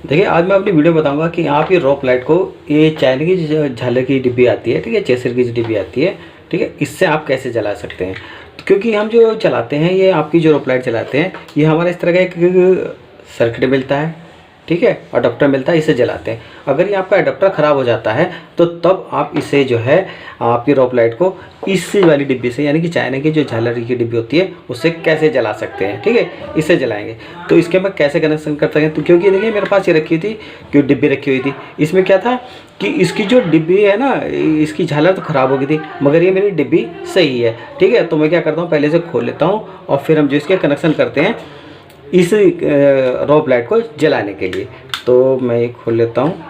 देखिए आज मैं अपनी वीडियो बताऊंगा कि आप ये रॉप लाइट को, ये चाइना की जो झालर की डिब्बी आती है, ठीक है, चेसर की जो डिब्बी आती है, ठीक है, इससे आप कैसे जला सकते हैं। तो क्योंकि हम जो चलाते हैं, ये आपकी जो रॉप लाइट चलाते हैं, ये हमारा इस तरह का एक सर्किट मिलता है, ठीक है, अडोप्टर मिलता है, इसे जलाते हैं। अगर ये आपका अडोप्टर ख़राब हो जाता है तो तब आप इसे जो है आपकी रॉप लाइट को इस वाली डिब्बी से, यानी कि चाइना की जो झालर की डिब्बी होती है, उससे कैसे जला सकते हैं, ठीक है, इससे जलाएंगे। तो इसके मैं कैसे कनेक्शन कर सकते हैं, तो क्योंकि देखिए मेरे पास ये रखी हुई थी, क्यों डिब्बी रखी हुई थी, इसमें क्या था कि इसकी जो डिब्बी है ना, इसकी झालर तो ख़राब हो गई थी, मगर ये मेरी डिब्बी सही है, ठीक है। तो मैं क्या करता हूँ, पहले से खोल लेता हूँ और फिर हम जो इसके कनेक्शन करते हैं इस रॉप लाइट को जलाने के लिए। तो मैं ये खोल लेता हूँ,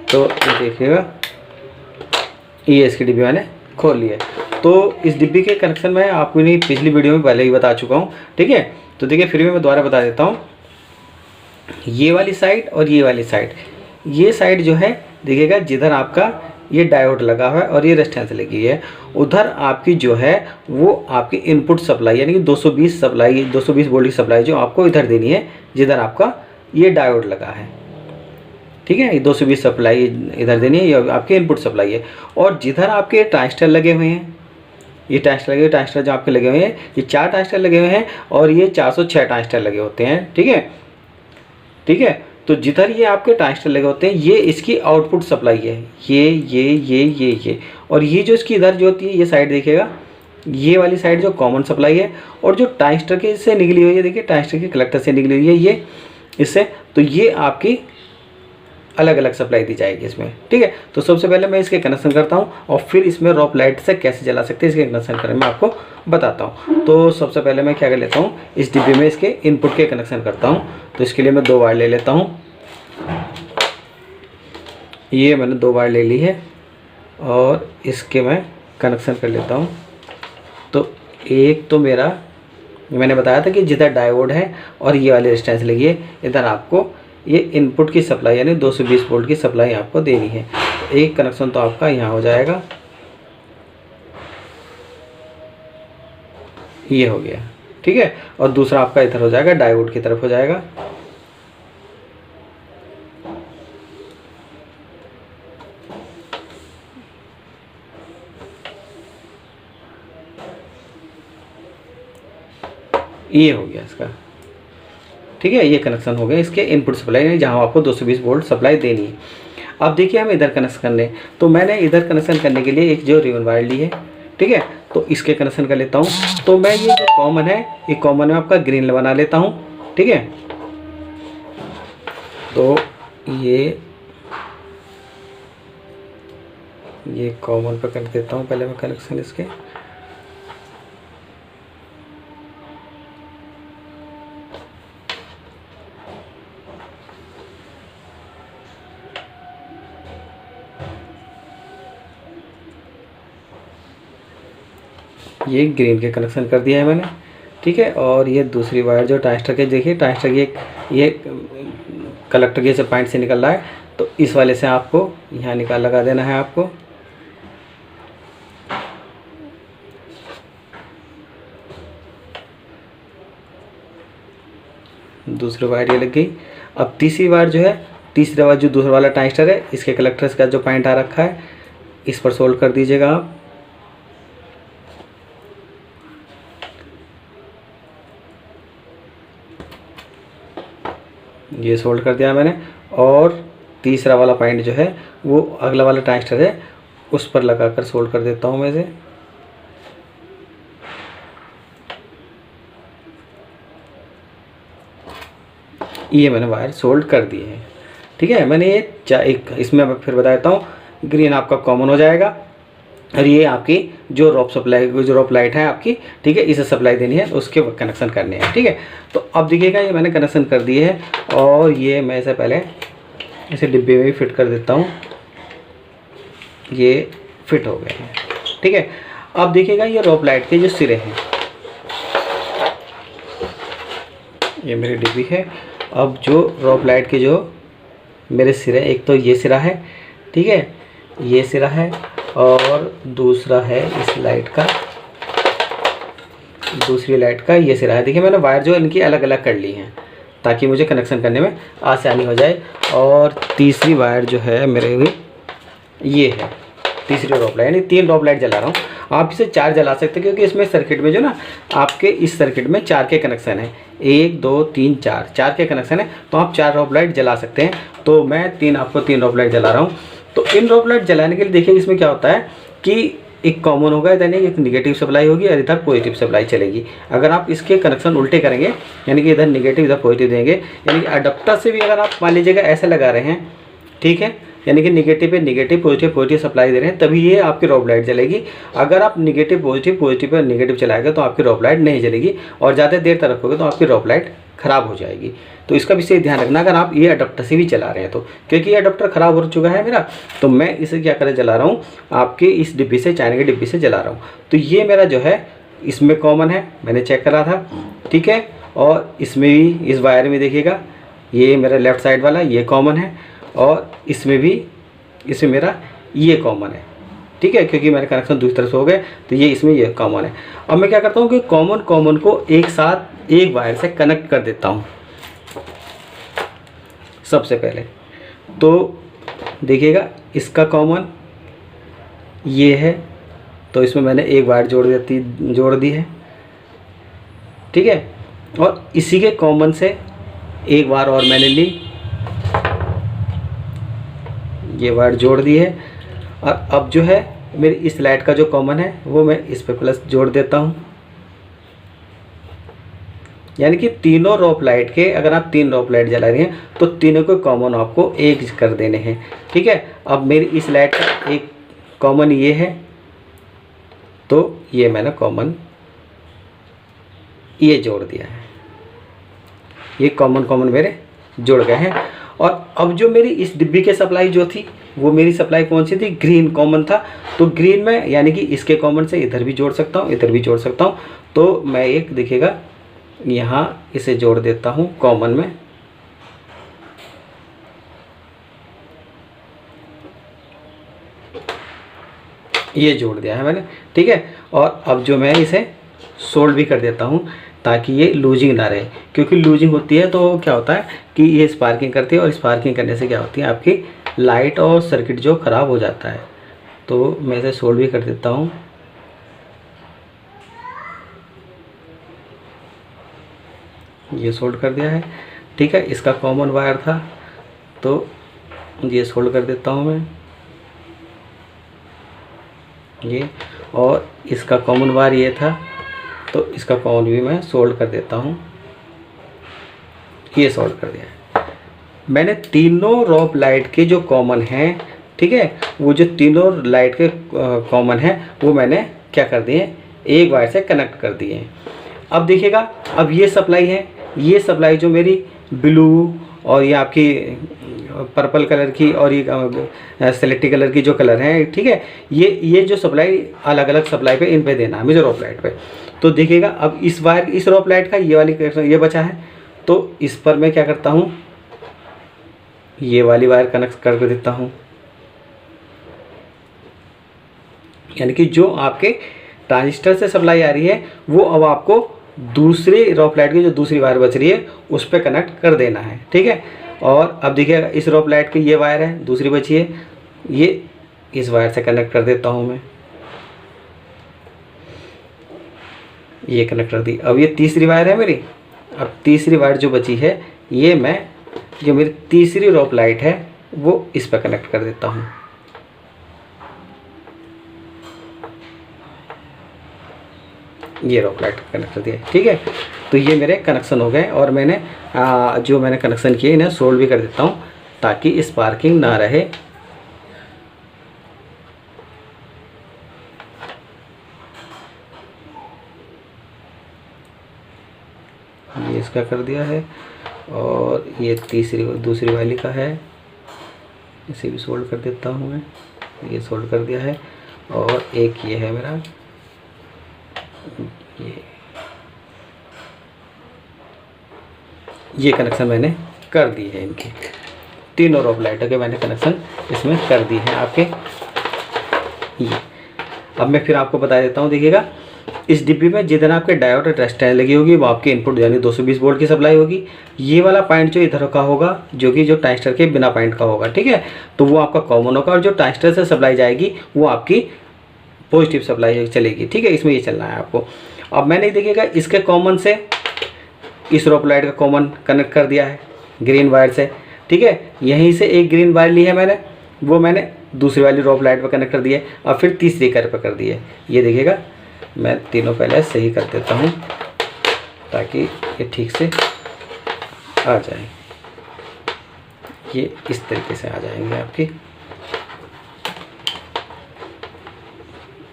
तो ये देखिएगा, ये इसकी डिब्बी मैंने खोल ली है। तो इस डिब्बी के कनेक्शन मैं आपको नहीं पिछली वीडियो में पहले ही बता चुका हूँ, ठीक है। तो देखिए फिर भी मैं दोबारा बता देता हूँ, ये वाली साइड और ये वाली साइड, ये साइड जो है देखिएगा, जिधर आपका ये डायोड लगा हुआ है और ये रेजिस्टेंस लगी है, उधर आपकी जो है वो आपकी इनपुट सप्लाई, यानी कि 220 सप्लाई, 220 वोल्ट की सप्लाई जो आपको इधर देनी है, जिधर आपका ये डायोड लगा है, ठीक है। ये 220 सप्लाई इधर देनी है, ये आपकी इनपुट सप्लाई है। और जिधर आपके ट्रांजिस्टर लगे हुए हैं, ये ट्रांजिस्टर लगे हुए, ट्रांजिस्टर जो आपके लगे हुए हैं, ये 4 ट्रांजिस्टर लगे हुए हैं और ये 406 ट्रांजिस्टर लगे होते हैं, ठीक है, ठीक है। तो जिधर ये आपके ट्रांजिस्टर लगे होते हैं, ये इसकी आउटपुट सप्लाई है, ये और ये जो इसकी इधर जो होती है, ये साइड देखिएगा, ये वाली साइड जो कॉमन सप्लाई है, और जो ट्रांजिस्टर के से निकली हुई है, देखिए ट्रांजिस्टर के कलेक्टर से निकली हुई है ये इससे, तो ये आपकी अलग अलग सप्लाई दी जाएगी इसमें, ठीक है। तो सबसे पहले मैं इसके कनेक्शन करता हूँ और फिर इसमें रॉप लाइट से कैसे जला सकते हैं इसके कनेक्शन करें मैं आपको बताता हूँ। तो सबसे पहले मैं क्या कर लेता हूँ, इस डिब्बे में इसके इनपुट के कनेक्शन करता हूँ। तो इसके लिए मैं 2 वायर ले लेता हूँ, ये मैंने 2 वायर ले ली है और इसके मैं कनेक्शन कर लेता हूँ। तो एक तो मेरा, मैंने बताया था कि जिधर डायोड है और ये वाली रेजिस्टेंस लगी है, इधर आपको ये इनपुट की सप्लाई यानी 220 वोल्ट की सप्लाई आपको देनी है। तो एक कनेक्शन तो आपका यहाँ हो जाएगा, ये हो गया, ठीक है, और दूसरा आपका इधर हो जाएगा, डायोड की तरफ हो जाएगा। ये हो गया इसका, ठीक है, ये कनेक्शन हो गया इसके इनपुट सप्लाई, जहाँ आपको 220 वोल्ट सप्लाई देनी है। अब देखिए हम इधर कनेक्शन करने, तो मैंने इधर कनेक्शन करने के लिए एक जो रिबन वायर ली है, ठीक है, तो इसके कनेक्शन कर लेता हूँ। तो मैं ये जो कॉमन है, ये कॉमन में आपका ग्रीन बना लेता हूँ, ठीक है। तो ये कॉमन पर कर देता हूँ पहले मैं कनेक्शन इसके। ये ग्रीन के कनेक्शन कर दिया है मैंने, ठीक है। और ये दूसरी वायर जो ट्रांजिस्टर के, देखिए ट्रांजिस्टर की ये कलेक्टर के से पॉइंट से निकल रहा है, तो इस वाले से आपको यहाँ लगा देना है आपको। दूसरी वायर ये लग गई। अब तीसरी वायर जो है, तीसरा वायर जो दूसरा वाला ट्रांजिस्टर है, इसके कलेक्टर का जो पॉइंट आ रखा है, इस पर सोल्ड कर दीजिएगा आप। ये सोल्ड कर दिया मैंने। और तीसरा वाला पॉइंट जो है वो अगला वाला ट्रांजिस्टर है, उस पर लगाकर सोल्ड कर देता हूँ मैं इसे। ये मैंने वायर सोल्ड कर दिए हैं, ठीक है। मैंने ये एक इसमें फिर बताता हूँ, ग्रीन आपका कॉमन हो जाएगा और ये आपकी जो रॉप लाइट है आपकी, ठीक है, इसे सप्लाई देनी है, उसके कनेक्शन करने हैं, ठीक है। तो अब देखिएगा ये मैंने कनेक्शन कर दिए है और ये मैं इसे पहले इसे डिब्बे में भी फिट कर देता हूँ। ये फिट हो गए हैं, ठीक है। अब देखिएगा ये रॉप लाइट के जो सिरे हैं, ये मेरी डिब्बी है। अब जो रॉप लाइट के जो मेरे सिरे, एक तो ये सिरा है, ठीक है, ये सिरा है, और दूसरा है इस लाइट का, दूसरी लाइट का ये सिरा है। देखिए मैंने वायर जो इनकी अलग अलग कर ली हैं, ताकि मुझे कनेक्शन करने में आसानी हो जाए। और तीसरी वायर जो है मेरे भी ये है, तीसरी ड्रॉप लाइट, यानी 3 ड्रॉप लाइट जला रहा हूँ। आप इसे 4 जला सकते हैं क्योंकि इसमें सर्किट में जो ना आपके इस सर्किट में 4 के कनेक्शन है, 1 2 3 4 के कनेक्शन है, तो आप 4 ड्रॉप लाइट जला सकते हैं। तो मैं आपको 3 ड्रॉप लाइट जला रहा हूँ। तो इन ड्रॉप लाइट जलाने के लिए देखिए इसमें क्या होता है कि एक कॉमन होगा, यानी एक निगेटिव सप्लाई होगी और इधर पॉजिटिव सप्लाई चलेगी। अगर आप इसके कनेक्शन उल्टे करेंगे, यानी कि इधर निगेटिव इधर पॉजिटिव देंगे, यानी कि अडप्टर से भी अगर आप मान लीजिएगा ऐसे लगा रहे हैं, ठीक है, यानी कि निगेटिव पे निगेटिव पॉजिटिव सप्लाई दे रहे हैं, तभी ये आपकी ड्रॉप लाइट जलेगी। अगर आप निगेटिव पे निगेटिव चलाएगा तो आपकी ड्रॉप लाइट नहीं जलेगी, और ज़्यादा देर तक रखोगे तो आपकी ड्रॉप लाइट ख़राब हो जाएगी। तो इसका विशेष ध्यान रखना अगर आप ये अडप्टर से भी चला रहे हैं तो, क्योंकि ये अडप्टर ख़राब हो चुका है मेरा, तो मैं इसे क्या कर जला रहा हूँ, आपके इस डिब्बी से, चाइना के डिब्बी से जला रहा हूँ। तो ये मेरा जो है इसमें कॉमन है, मैंने चेक करा था, ठीक है। और इसमें भी, इस वायर में देखिएगा, ये मेरा लेफ़्ट साइड वाला ये कॉमन है, और इसमें भी, इसमें मेरा ये कॉमन है, ठीक है, क्योंकि मेरे कनेक्शन दूसरी तरफ से हो गए, तो ये इसमें ये कॉमन है। अब मैं क्या करता हूँ कि कॉमन को एक साथ एक वायर से कनेक्ट कर देता हूँ सबसे पहले। तो देखिएगा इसका कॉमन ये है, तो इसमें मैंने एक वायर जोड़ दी है, ठीक है। और इसी के कॉमन से एक वायर और मैंने ली, ये वायर जोड़ दी है। और अब जो है मेरी इस लाइट का जो कॉमन है वो मैं इस पे प्लस जोड़ देता हूँ, यानी कि तीनों ड्रॉप लाइट के, अगर आप 3 ड्रॉप लाइट जला रहे हैं तो तीनों को कॉमन आपको एक कर देने हैं, ठीक है। अब मेरी इस लाइट का एक कॉमन ये है, तो ये मैंने कॉमन ये जोड़ दिया है, ये कॉमन मेरे जुड़ गए हैं। और अब जो मेरी इस डिब्बी के सप्लाई जो थी, वो मेरी सप्लाई कौन सी थी, ग्रीन कॉमन था। तो ग्रीन में यानी कि इसके कॉमन से इधर भी जोड़ सकता हूँ, इधर भी जोड़ सकता हूँ। तो मैं एक देखिएगा यहाँ इसे जोड़ देता हूँ कॉमन में, ये जोड़ दिया है मैंने, ठीक है। और अब जो मैं इसे सोल्ड भी कर देता हूँ ताकि ये लूजिंग ना रहे, क्योंकि लूजिंग होती है तो क्या होता है कि ये स्पार्किंग करती है, और स्पार्किंग करने से क्या होती है आपकी लाइट और सर्किट जो ख़राब हो जाता है। तो मैं इसे सोल्ड भी कर देता हूँ, ये सोल्ड कर दिया है, ठीक है। इसका कॉमन वायर था तो ये सोल्ड कर देता हूँ मैं ये, और इसका कॉमन वायर ये था तो इसका कॉमन भी मैं सोल्ड कर देता हूँ, ये सोल्ड कर दिया है मैंने। तीनों ड्रॉप लाइट के जो कॉमन हैं, ठीक है, वो जो तीनों लाइट के कॉमन हैं वो मैंने क्या कर दिए, एक वायर से कनेक्ट कर दिए हैं। अब देखिएगा, अब ये सप्लाई है, ये सप्लाई जो मेरी ब्लू और ये आपकी पर्पल कलर की और ये सेलेक्टी कलर की जो कलर है, ठीक है, ये जो सप्लाई अलग अलग सप्लाई पे इन पे देना है मुझे ड्रॉप लाइट पे। तो देखिएगा अब इस वायर, इस ड्रॉप लाइट का ये वाली ये बचा है, तो इस पर मैं क्या करता हूँ, ये वाली वायर कनेक्ट कर देता हूँ, यानी कि जो आपके ट्रांजिस्टर से सप्लाई आ रही है वो अब आपको दूसरे ड्रॉप लाइट की जो दूसरी वायर बच रही है उस पर कनेक्ट कर देना है, ठीक है। और अब देखिएगा इस ड्रॉप लाइट की ये वायर है, दूसरी बची है, ये इस वायर से कनेक्ट कर देता हूँ मैं, ये कनेक्ट कर दी। अब ये तीसरी वायर है मेरी, अब तीसरी वायर जो बची है ये मैं, जो मेरी तीसरी ड्रॉप लाइट है वो इस पर कनेक्ट कर देता हूँ, ये ड्रॉप लाइट कनेक्ट कर दिया, ठीक है। तो ये मेरे कनेक्शन हो गए, और मैंने जो मैंने कनेक्शन किए इन्हें सोल्ड भी कर देता हूँ ताकि स्पार्किंग ना रहे। ये इसका कर दिया है, और ये दूसरी वाली का है, इसे भी सोल्ड कर देता हूँ मैं, ये सोल्ड कर दिया है। और एक ये है मेरा, ये कनेक्शन मैंने कर दी है, इनके तीनों ड्रॉप लाइटों के मैंने कनेक्शन इसमें कर दी है आपके। ये अब मैं फिर आपको बता देता हूँ, देखिएगा इस डिब्बी में जितना आपके डायोड और रेजिस्टेंस लगी होगी वो आपकी इनपुट यानी 220 वोल्ट की सप्लाई होगी। ये वाला पॉइंट जो इधर का होगा जो कि जो ट्रांजिस्टर के बिना पॉइंट का होगा, ठीक है, तो वो आपका कॉमन होगा, और जो ट्रांजिस्टर से सप्लाई जाएगी वो आपकी पॉजिटिव सप्लाई चलेगी, ठीक है। इसमें ये चलना है आपको। अब मैंने देखिएगा इसके कॉमन से इस रोप लाइट का कॉमन कनेक्ट कर दिया है ग्रीन वायर से, ठीक है। यहीं से एक ग्रीन वायर ली है मैंने, वो मैंने दूसरी वाली रोप लाइट पर कनेक्ट कर दी है, और फिर तीसरी कर पर कर दी है। ये देखिएगा मैं तीनों पहले सही कर देता हूँ ताकि ये ठीक से आ जाए। ये इस तरीके से आ जाएंगे आपकी,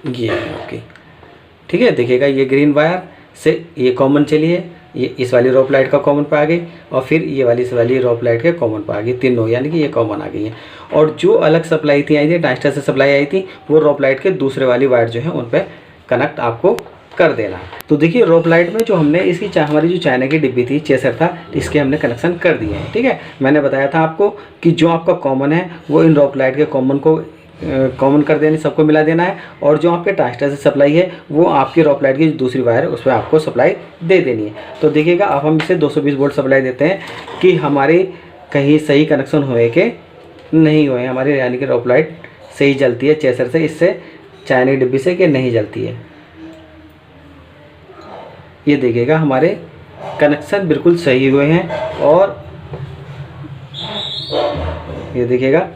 ये है आपकी, ठीक है। देखिएगा ये ग्रीन वायर से ये कॉमन चली है, ये इस वाली रोप लाइट का कॉमन पे आ गई, और फिर ये वाली इस वाली रोप लाइट के कॉमन पे आ गई, तीनों यानी कि ये कॉमन आ गई है। और जो अलग सप्लाई थी आई थी ट्रांजिस्टर से सप्लाई आई थी वो रोप लाइट के दूसरे वाली वायर जो है उन पर कनेक्ट आपको कर देना। तो देखिए रोप लाइट में जो हमने इसकी हमारी जो चाइना की डिब्बी थी चेसर था, इसके हमने कनेक्शन कर दिए हैं, ठीक है। मैंने बताया था आपको कि जो आपका कॉमन है वो इन रोप लाइट के कॉमन को कॉमन कर देनी, सबको मिला देना है, और जो आपके ट्रांजिस्टर से सप्लाई है वो आपकी रोप लाइट की जो दूसरी वायर है उस पर आपको सप्लाई दे देनी है। तो देखिएगा अब हम इसे 220 वोल्ट सप्लाई देते हैं कि हमारे कहीं सही कनेक्शन हुए कि नहीं हुए, हमारी यानी कि रोप लाइट सही जलती है चेसर से, इससे चाइना की डिब्बी से कि नहीं जलती है। ये देखिएगा हमारे कनेक्शन बिल्कुल सही हुए हैं, और ये देखिएगा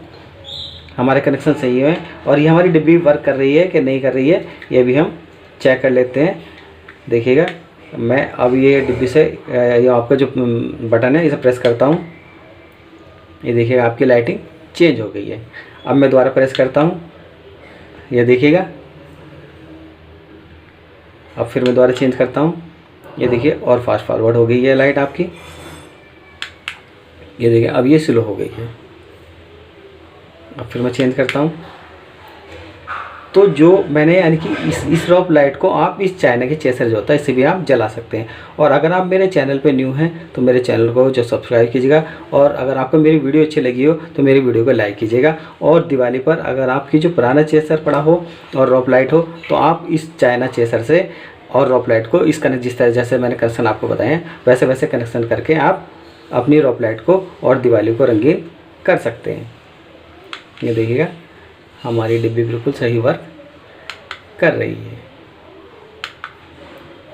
हमारे कनेक्शन सही हुए हैं, और ये हमारी डिब्बी वर्क कर रही है कि नहीं कर रही है ये भी हम चेक कर लेते हैं। देखिएगा मैं अब ये डिब्बी से ये आपका जो बटन है इसे प्रेस करता हूँ, ये देखिएगा आपकी लाइटिंग चेंज हो गई है। अब मैं दोबारा प्रेस करता हूँ, ये देखिएगा, अब फिर मैं दोबारा चेंज करता हूँ, ये देखिए और फास्ट फॉरवर्ड हो गई है लाइट आपकी। ये देखिए अब ये स्लो हो गई है। अब फिर मैं चेंज करता हूँ, तो जो मैंने यानी कि इस रोप लाइट को आप इस चाइना के चेसर जो होता है इससे भी आप जला सकते हैं। और अगर आप मेरे चैनल पे न्यू हैं तो मेरे चैनल को जो सब्सक्राइब कीजिएगा, और अगर आपको मेरी वीडियो अच्छी लगी हो तो मेरी वीडियो को लाइक कीजिएगा। और दिवाली पर अगर आपकी जो पुराना चेसर पड़ा हो और रोप लाइट हो तो आप इस चाइना चेसर से और रोप लाइट को इस कनेक्ट जिस तरह जैसे मैंने कनेक्शन आपको बताए हैं वैसे वैसे कनेक्शन करके आप अपनी रोप लाइट को और दिवाली को रंगीन कर सकते हैं। ये देखिएगा हमारी डिब्बी बिल्कुल सही वर्क कर रही है।